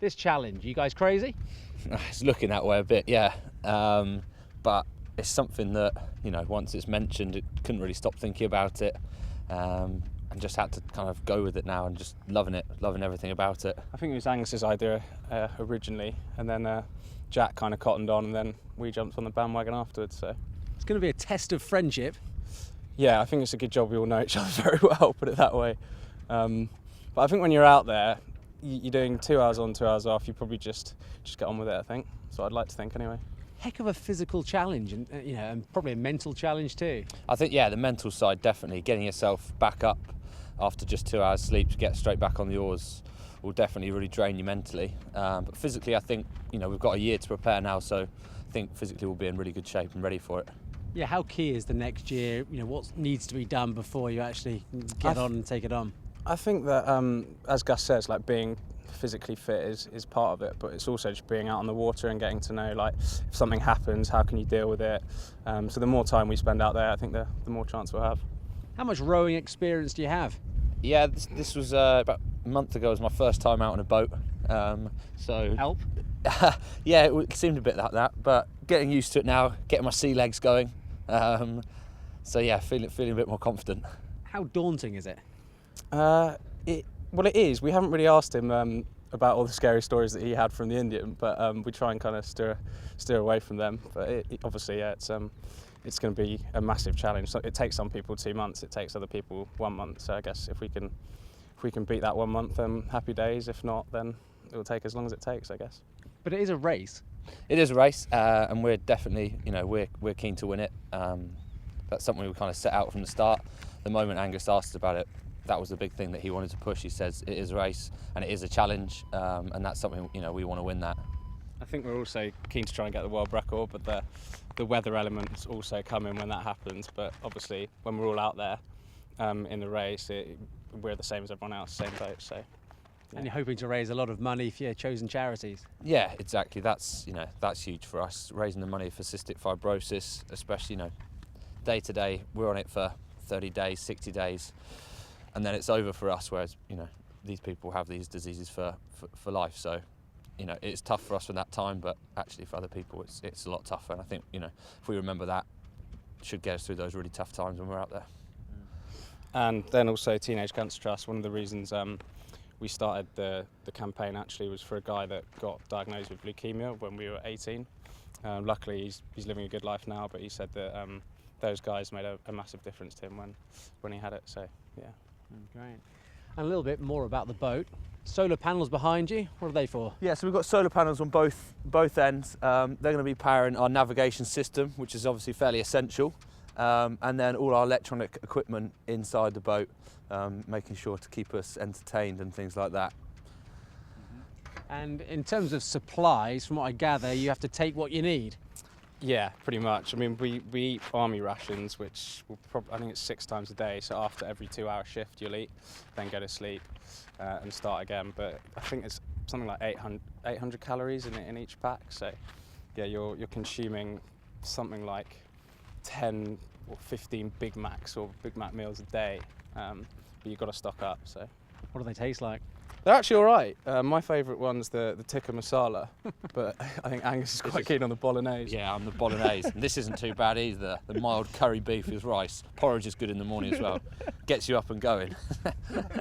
This challenge, you guys crazy? It's looking that way a bit, yeah. But it's something that, once it's mentioned, it couldn't really stop thinking about it. And just had to kind of go with it now and just loving everything about it. I think it was Angus's idea originally, and then Jack kind of cottoned on, and then we jumped on the bandwagon afterwards. So It's going to be a test of friendship. yeah, I think it's a good job we all know each other very well, put it that way. But I think when you're out there, you're doing 2 hours on, 2 hours off, you probably just get on with it, I think. So I'd like to think anyway. Heck of a physical challenge, and and probably a mental challenge too. I think, yeah, the mental side, definitely. Getting yourself back up after just 2 hours sleep to get straight back on the oars will definitely really drain you mentally. But physically, I think, we've got a year to prepare now, so I think physically we'll be in really good shape and ready for it. Yeah, how key is the next year? What needs to be done before you actually get on and take it on? I think that, as Gus says, like being physically fit is part of it, but it's also just being out on the water and getting to know, like, if something happens, how can you deal with it? So the more time we spend out there, I think the more chance we'll have. How much rowing experience do you have? Yeah, this was about a month ago. It was my first time out on a boat. So Help? yeah, it seemed a bit like that, but getting used to it now, getting my sea legs going. So yeah, feeling a bit more confident. How daunting is it? It is. We haven't really asked him about all the scary stories that he had from the Indian, but we try and kind of steer away from them. But obviously, yeah, it's going to be a massive challenge. So it takes some people 2 months. It takes other people 1 month. So I guess if we can beat that 1 month, happy days. If not, then it will take as long as it takes, I guess. But it is a race. It is a race, and we're definitely, we're keen to win it. That's something we kind of set out from the start. The moment Angus asked us about it, that was the big thing that he wanted to push. He says it is a race and it is a challenge, and that's something, we want to win that. I think we're also keen to try and get the world record, but the weather elements also come in when that happens. But obviously, when we're all out there in the race, we're the same as everyone else, same boat. So. Yeah. And you're hoping to raise a lot of money for your chosen charities. Yeah, exactly. That's that's huge for us, raising the money for cystic fibrosis, especially day to day. We're on it for 30 days, 60 days, and then it's over for us. Whereas these people have these diseases for life. So it's tough for us for that time, but actually for other people it's a lot tougher. And I think if we remember that, it should get us through those really tough times when we're out there. And then also Teenage Cancer Trust. One of the reasons we started the campaign actually was for a guy that got diagnosed with leukemia when we were 18. Luckily he's living a good life now, but he said that those guys made a massive difference to him when he had it. So yeah. Great. And a little bit more about the boat. Solar panels behind you, what are they for? Yeah, so we've got solar panels on both ends. They're going to be powering our navigation system, which is obviously fairly essential, and then all our electronic equipment inside the boat, making sure to keep us entertained and things like that. And in terms of supplies, from what I gather, you have to take what you need. Yeah, pretty much. I mean, we eat army rations, which I think it's 6 times a day. So after every 2-hour shift, you'll eat, then go to sleep, and start again. But I think it's something like 800 calories in each pack. So yeah, you're consuming something like 10 or 15 Big Macs or Big Mac meals a day. But you've got to stock up. So What do they taste like? they're actually all right. My favourite one's the tikka masala, but I think Angus is quite keen on the bolognese. Yeah, I'm the bolognese. And this isn't too bad either. The mild curry beef with rice. Porridge is good in the morning as well. Gets you up and going.